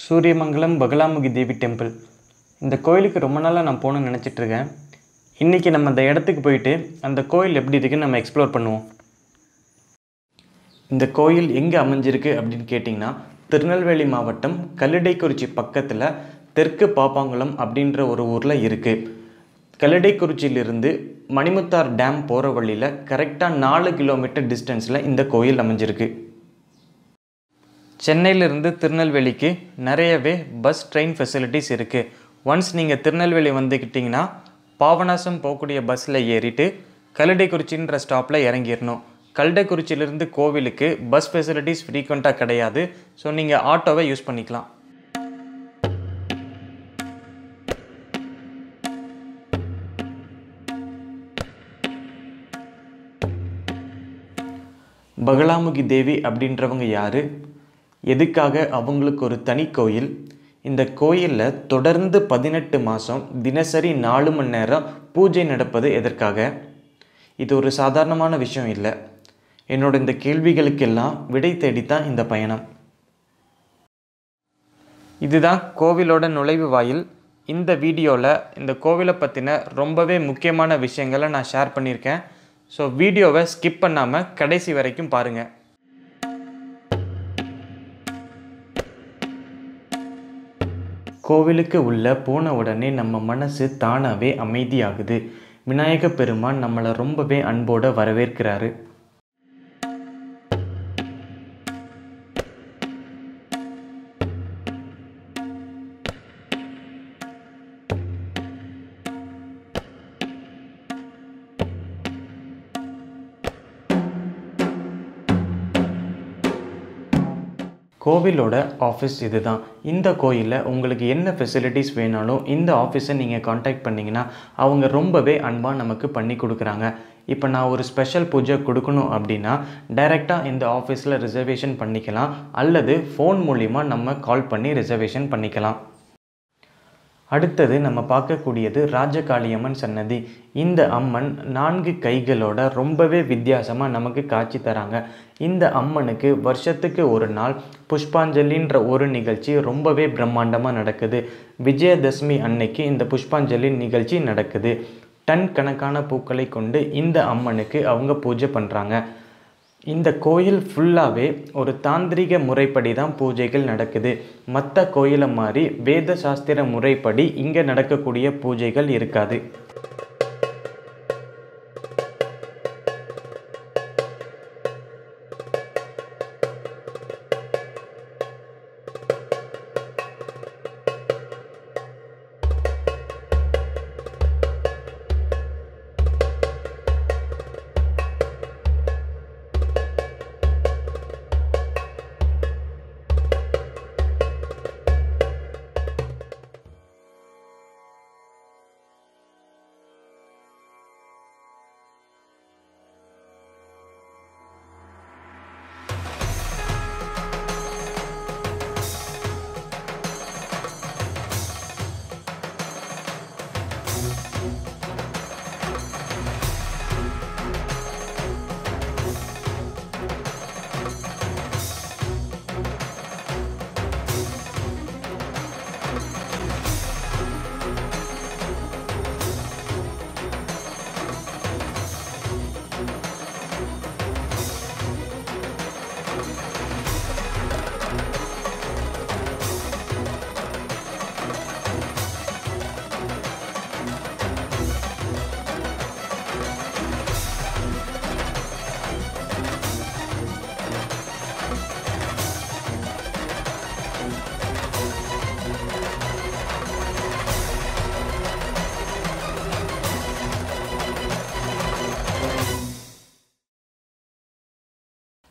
சூரியமங்கலம் பகலாமுகி தேவி temple. இந்த கோயிலுக்கு ரொம்ப நாளாக நான் போகணுன்னு நினச்சிட்ருக்கேன். இன்றைக்கி நம்ம அந்த இடத்துக்கு போயிட்டு அந்த கோயில் எப்படி இருக்குன்னு நம்ம எக்ஸ்ப்ளோர் பண்ணுவோம். இந்த கோயில் எங்கே அமைஞ்சிருக்கு அப்படின்னு கேட்டிங்கன்னா, திருநெல்வேலி மாவட்டம் கல்லிடைக்குறிச்சி பக்கத்தில் தெற்கு பாப்பாங்குளம் அப்படின்ற ஒரு ஊரில் இருக்குது. கல்லிடைக்குறிச்சியிலிருந்து மணிமுத்தார் டேம் போகிற வழியில் கரெக்டாக 4 கிலோமீட்டர் டிஸ்டன்ஸில் இந்த கோயில் அமைஞ்சிருக்கு. சென்னையிலிருந்து திருநெல்வேலிக்கு நிறையவே பஸ் ட்ரெயின் ஃபெசிலிட்டிஸ் இருக்குது. ஒன்ஸ் நீங்கள் திருநெல்வேலி வந்துக்கிட்டிங்கன்னா பாபநாசம் போகக்கூடிய பஸ்ஸில் ஏறிட்டு கல்லிடைக்குறிச்சின்ற ஸ்டாப்பில் இறங்கிடணும். கல்லிடைக்குறிச்சியிலிருந்து கோவிலுக்கு பஸ் ஃபெசிலிட்டிஸ் ஃப்ரீக்வெண்ட்டாக கிடையாது. ஸோ நீங்கள் ஆட்டோவை யூஸ் பண்ணிக்கலாம். பகலாமுகி தேவி அப்படின்றவங்க யார், எதுக்காக அவங்களுக்கு ஒரு தனி கோயில், இந்த கோயிலில் தொடர்ந்து 18 மாதம் தினசரி 4 மணி நேரம் பூஜை நடப்பது எதற்காக? இது ஒரு சாதாரணமான விஷயம் இல்லை. என்னோட இந்த கேள்விகளுக்கெல்லாம் விடை தேடித்தான் இந்த பயணம். இதுதான் கோவிலோட நுழைவு வாயில். இந்த வீடியோவில் இந்த கோவிலை பற்றின ரொம்பவே முக்கியமான விஷயங்களை நான் ஷேர் பண்ணியிருக்கேன். ஸோ வீடியோவை ஸ்கிப் பண்ணாமல் கடைசி வரைக்கும் பாருங்கள். கோவிலுக்கு உள்ளே போன உடனே நம்ம மனசு தானாகவே அமைதியாகுது. விநாயக பெருமான் நம்மளை ரொம்பவே அன்போடு வரவேற்கிறாரு. கோவிலோட ஆஃபீஸ் இது தான். இந்த கோயிலில் உங்களுக்கு என்ன ஃபெசிலிட்டிஸ் வேணாலும் இந்த ஆஃபீஸை நீங்கள் காண்டாக்ட் பண்ணிங்கன்னா அவங்க ரொம்பவே அன்பாக நமக்கு பண்ணி கொடுக்குறாங்க. இப்போ நான் ஒரு ஸ்பெஷல் பூஜை கொடுக்கணும் அப்படின்னா டைரெக்டாக இந்த ஆஃபீஸில் ரிசர்வேஷன் பண்ணிக்கலாம், அல்லது ஃபோன் மூலிமா நம்ம கால் பண்ணி ரிசர்வேஷன் பண்ணிக்கலாம். அடுத்தது நம்ம பார்க்கக்கூடியது ராஜகாளியம்மன் சன்னதி. இந்த அம்மன் 4 கைகளோட ரொம்பவே வித்தியாசமாக நமக்கு காட்சி தராங்க. இந்த அம்மனுக்கு வருஷத்துக்கு ஒரு நாள் புஷ்பாஞ்சலின்ற ஒரு நிகழ்ச்சி ரொம்பவே பிரம்மாண்டமாக நடக்குது. விஜயதசமி அன்னைக்கு இந்த புஷ்பாஞ்சலி நிகழ்ச்சி நடக்குது. டன் கணக்கான பூக்களை கொண்டு இந்த அம்மனுக்கு அவங்க பூஜை பண்ணுறாங்க. இந்த கோயில் ஃபுல்லாகவே ஒரு தாந்திரிக முறைப்படி தான் பூஜைகள் நடக்குது. மற்ற கோயிலை மாதிரி வேத சாஸ்திர முறைப்படி இங்கே நடக்கக்கூடிய பூஜைகள் இருக்காது.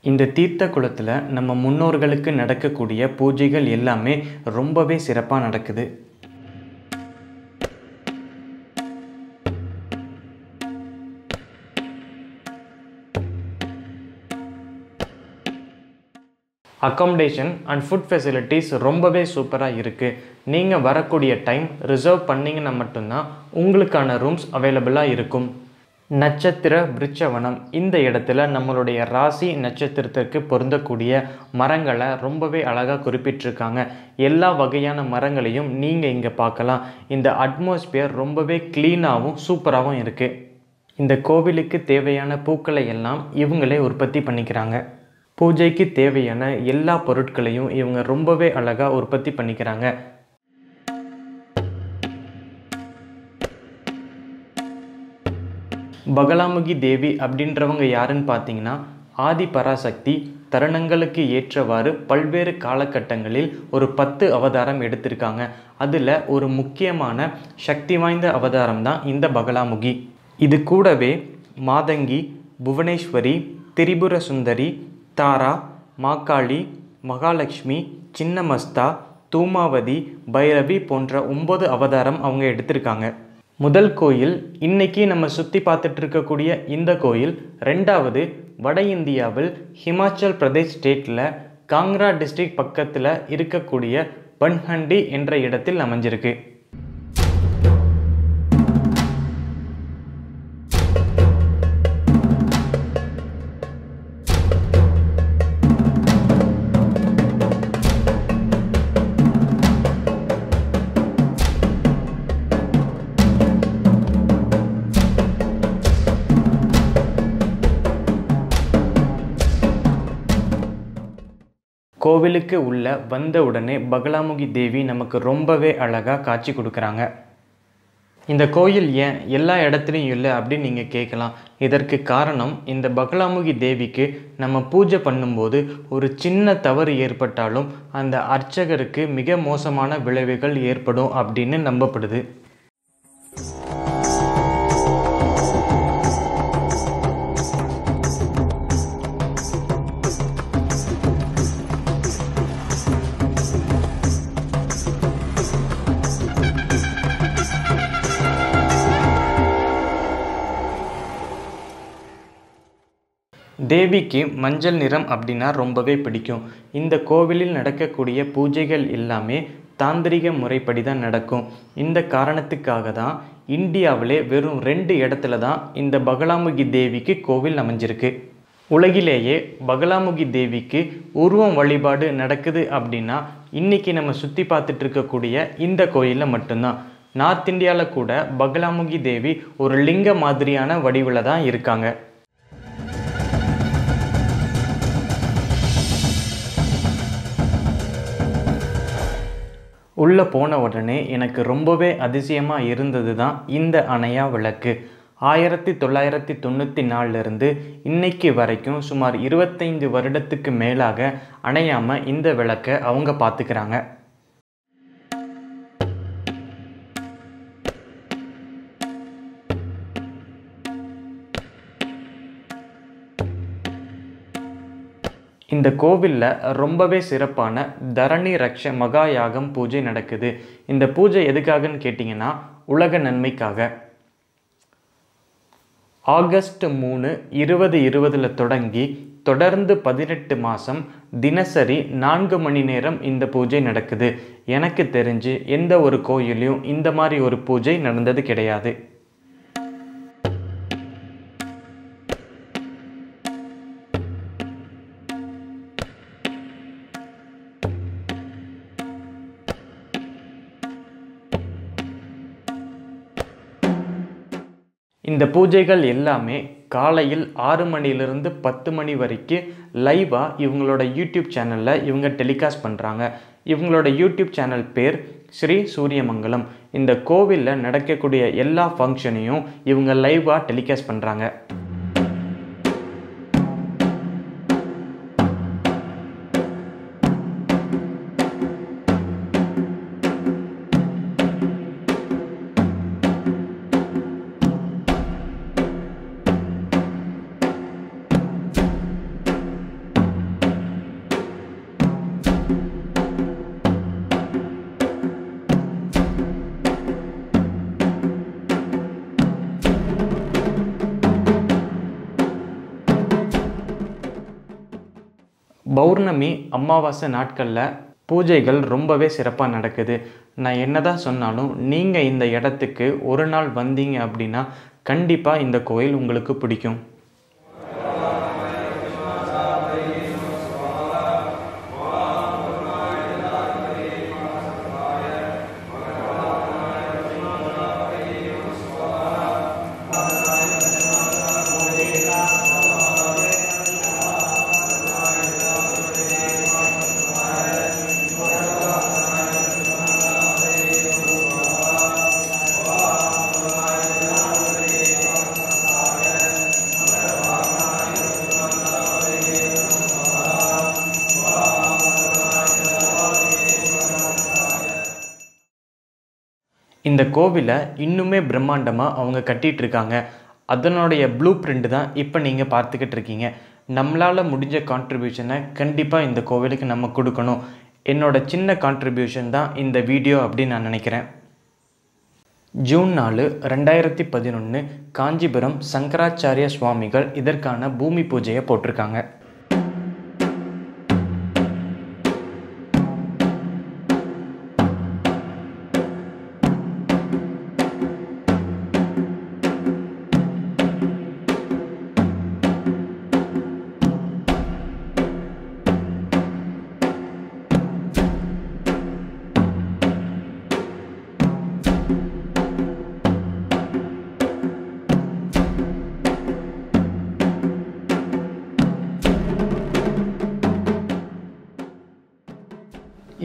இந்த தீர்த்த குளத்தில் நம்ம முன்னோர்களுக்கு நடக்கக்கூடிய பூஜைகள் எல்லாமே ரொம்பவே சிறப்பாக நடக்குது. அக்காமடேஷன் அண்ட் ஃபுட் ஃபெசிலிட்டிஸ் ரொம்பவே சூப்பராக இருக்குது. நீங்கள் வரக்கூடிய டைம் ரிசர்வ் பண்ணிங்கன்னா மட்டும்தான் உங்களுக்கான ரூம்ஸ் அவைலபிளாக இருக்கும். நட்சத்திர விருட்சவனம். இந்த இடத்துல நம்மளுடைய ராசி நட்சத்திரத்திற்கு பொருந்தக்கூடிய மரங்களை ரொம்பவே அழகாக குறிப்பிட்டிருக்காங்க. எல்லா வகையான மரங்களையும் நீங்கள் இங்கே பார்க்கலாம். இந்த அட்மாஸ்பியர் ரொம்பவே க்ளீனாகவும் சூப்பராகவும் இருக்குது. இந்த கோவிலுக்கு தேவையான பூக்களை எல்லாம் இவங்களே உற்பத்தி பண்ணிக்கிறாங்க. பூஜைக்கு தேவையான எல்லா பொருட்களையும் இவங்க ரொம்பவே அழகாக உற்பத்தி பண்ணிக்கிறாங்க. பகலாமுகி தேவி அப்படின்றவங்க யாருன்னு பார்த்தீங்கன்னா, ஆதி பராசக்தி தருணங்களுக்கு ஏற்றவாறு பல்வேறு காலகட்டங்களில் ஒரு 10 அவதாரம் எடுத்திருக்காங்க. அதில் ஒரு முக்கியமான சக்தி வாய்ந்த அவதாரம் தான் இந்த பகலாமுகி. இது கூடவே மாதங்கி, புவனேஸ்வரி, திரிபுர சுந்தரி, தாரா, மாகாளி, மகாலட்சுமி, சின்னமஸ்தா, தூமாவதி, பைரவி போன்ற 9 அவதாரம் அவங்க எடுத்திருக்காங்க. முதல் கோயில் இன்னைக்கு நம்ம சுற்றி பார்த்துட்டு இருக்கக்கூடிய இந்த கோயில். ரெண்டாவது வட இந்தியாவில் ஹிமாச்சல் பிரதேஷ் ஸ்டேட்டில் காங்க்ரா டிஸ்ட்ரிக்ட் பக்கத்தில் இருக்கக்கூடிய பன்ஹண்டி என்ற இடத்தில் அமைஞ்சிருக்கு. கோவிலுக்கு உள்ள வந்த உடனே பகலாமுகி தேவி நமக்கு ரொம்பவே அழகாக காட்சி கொடுக்குறாங்க. இந்த கோயில் ஏன் எல்லா இடத்துலையும் இல்லை அப்படின்னு நீங்கள் கேட்கலாம். இதற்கு காரணம், இந்த பகலாமுகி தேவிக்கு நம்ம பூஜை பண்ணும்போது ஒரு சின்ன தவறு ஏற்பட்டாலும் அந்த அர்ச்சகருக்கு மிக மோசமான விளைவுகள் ஏற்படும் அப்படின்னு நம்பப்படுது. தேவிக்கு மஞ்சள் நிறம் அப்படின்னா ரொம்பவே பிடிக்கும். இந்த கோவிலில் நடக்கக்கூடிய பூஜைகள் எல்லாமே தாந்திரிக முறைப்படி தான் நடக்கும். இந்த காரணத்துக்காக தான் இந்தியாவிலே வெறும் 2 இடத்துல தான் இந்த பகலாமுகி தேவிக்கு கோவில் அமைஞ்சிருக்கு. உலகிலேயே பகலாமுகி தேவிக்கு உருவம் வழிபாடு நடக்குது அப்படின்னா இன்றைக்கி நம்ம சுற்றி பார்த்துட்டு இருக்கக்கூடிய இந்த கோயிலில் மட்டும்தான். நார்த் இந்தியாவில் கூட பகலாமுகி தேவி ஒரு லிங்க மாதிரியான வடிவில் தான் இருக்காங்க. உள்ளே போன உடனே எனக்கு ரொம்பவே அதிசயமாக இருந்தது தான் இந்த அணையா விளக்கு. 1994 இன்னைக்கு வரைக்கும் சுமார் 25 வருடத்துக்கு மேலாக அணையாமல் இந்த விளக்கை அவங்க பார்த்துக்கிறாங்க. இந்த கோவிலில் ரொம்பவே சிறப்பான தரணி ரக்ஷ மகா யாகம் பூஜை நடக்குது. இந்த பூஜை எதுக்காகன்னு கேட்டிங்கன்னா, உலக நன்மைக்காக. ஆகஸ்ட் 3, 2020 தொடங்கி தொடர்ந்து 18 மாதம் தினசரி 4 மணி நேரம் இந்த பூஜை நடக்குது. எனக்கு தெரிஞ்சு எந்த ஒரு கோயிலையும் இந்த மாதிரி ஒரு பூஜை நடந்தது கிடையாது. இந்த பூஜைகள் எல்லாமே காலையில் 6 மணிலிருந்து 10 மணி வரைக்கும் லைவாக இவங்களோட யூடியூப் சேனலில் இவங்க டெலிகாஸ்ட் பண்ணுறாங்க. இவங்களோட யூடியூப் சேனல் பேர் ஸ்ரீ சூரியமங்கலம். இந்த கோவிலில் நடக்கக்கூடிய எல்லா ஃபங்க்ஷனையும் இவங்க லைவாக டெலிகாஸ்ட் பண்ணுறாங்க. பௌர்ணமி அமாவாசை நாட்களில் பூஜைகள் ரொம்பவே சிறப்பாக நடக்குது. நான் என்னதான் சொன்னாலும் நீங்கள் இந்த இடத்துக்கு ஒரு நாள் வந்தீங்க அப்படின்னா கண்டிப்பாக இந்த கோயில் உங்களுக்கு பிடிக்கும். இந்த கோவிலை இன்னுமே பிரம்மாண்டமாக அவங்க கட்டிகிட்ருக்காங்க. அதனுடைய ப்ளூ பிரிண்ட் தான் இப்போ நீங்கள் பார்த்துக்கிட்டு இருக்கீங்க. நம்மளால் முடிஞ்ச கான்ட்ரிபியூஷனை கண்டிப்பாக இந்த கோவிலுக்கு நம்ம கொடுக்கணும். என்னோட சின்ன கான்ட்ரிபியூஷன் தான் இந்த வீடியோ அப்படின்னு நான் நினைக்கிறேன். ஜூன் 4, 2011 காஞ்சிபுரம் சங்கராச்சாரிய சுவாமிகள் இதற்கான பூமி பூஜையை போட்டிருக்காங்க.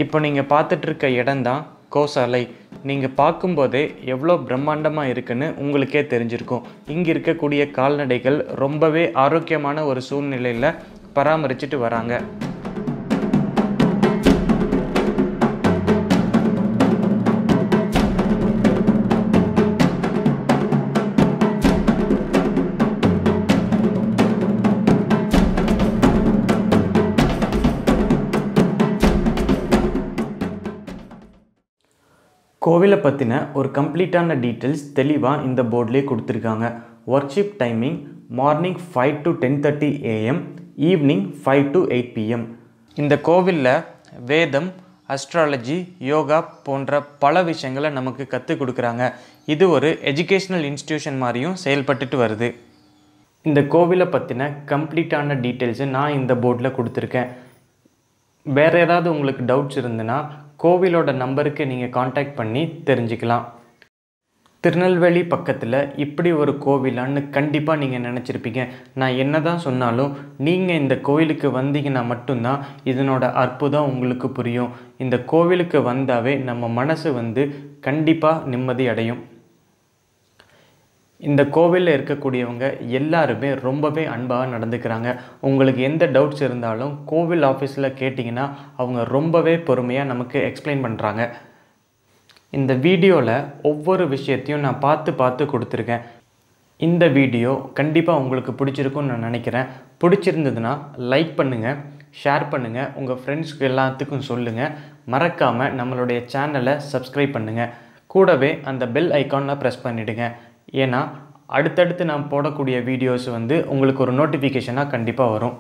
இப்போ நீங்கள் பார்த்துட்ருக்க இடம்தான் கோசாலை. நீங்கள் பார்க்கும்போதே எவ்வளோ பிரம்மாண்டமாக இருக்குன்னு உங்களுக்கே தெரிஞ்சிருக்கும். இங்கே இருக்கக்கூடிய கால்நடைகள் ரொம்பவே ஆரோக்கியமான ஒரு சூழ்நிலையில் பராமரிச்சுட்டு வராங்க. கோவிலை பற்றின ஒரு கம்ப்ளீட்டான டீட்டெயில்ஸ் தெளிவாக இந்த போர்ட்லேயே கொடுத்துருக்காங்க. Worship timing morning 5 to 10:30 AM, evening 5 to 8 PM. இந்த கோவிலில் வேதம், அஸ்ட்ராலஜி, யோகா போன்ற பல விஷயங்களை நமக்கு கற்றுக் கொடுக்குறாங்க. இது ஒரு எஜுகேஷ்னல் இன்ஸ்டிடியூஷன் மாதிரியும் செயல்பட்டுட்டு வருது. இந்த கோவிலை பற்றின கம்ப்ளீட்டான டீட்டெயில்ஸு நான் இந்த போர்டில் கொடுத்துருக்கேன். வேறு ஏதாவது உங்களுக்கு டவுட்ஸ் இருந்துன்னா கோவிலோட நம்பருக்கு நீங்கள் காண்டாக்ட் பண்ணி தெரிஞ்சுக்கலாம். திருநெல்வேலி பக்கத்தில் இப்படி ஒரு கோவிலான்னு கண்டிப்பாக நீங்கள் நினச்சிருப்பீங்க. நான் என்ன தான் சொன்னாலும் நீங்கள் இந்த கோவிலுக்கு வந்தீங்கன்னா மட்டும்தான் இதனோட அற்புதம் உங்களுக்கு புரியும். இந்த கோவிலுக்கு வந்தாவே நம்ம மனசு கண்டிப்பாக நிம்மதி அடையும். இந்த கோவிலில் இருக்கக்கூடியவங்க எல்லாருமே ரொம்பவே அன்பாக நடந்துக்கிறாங்க. உங்களுக்கு எந்த டவுட்ஸ் இருந்தாலும் கோவில் ஆஃபீஸில் கேட்டிங்கன்னா அவங்க ரொம்பவே பொறுமையாக நமக்கு எக்ஸ்பிளைன் பண்ணுறாங்க. இந்த வீடியோவில் ஒவ்வொரு விஷயத்தையும் நான் பார்த்து கொடுத்துருக்கேன். இந்த வீடியோ கண்டிப்பாக உங்களுக்கு பிடிச்சிருக்குன்னு நான் நினைக்கிறேன். பிடிச்சிருந்ததுன்னா லைக் பண்ணுங்கள், ஷேர் பண்ணுங்கள், உங்கள் ஃப்ரெண்ட்ஸ்க்கு எல்லாத்துக்கும் சொல்லுங்கள். மறக்காமல் நம்மளுடைய சேனலை சப்ஸ்கிரைப் பண்ணுங்கள். கூடவே அந்த பெல் ஐக்கானை ப்ரெஸ் பண்ணிவிடுங்க. ஏன்னா அடுத்தடுத்து நான் போடக்கூடிய வீடியோஸ் உங்களுக்கு ஒரு நோட்டிஃபிகேஷனாக கண்டிப்பாக வரும்.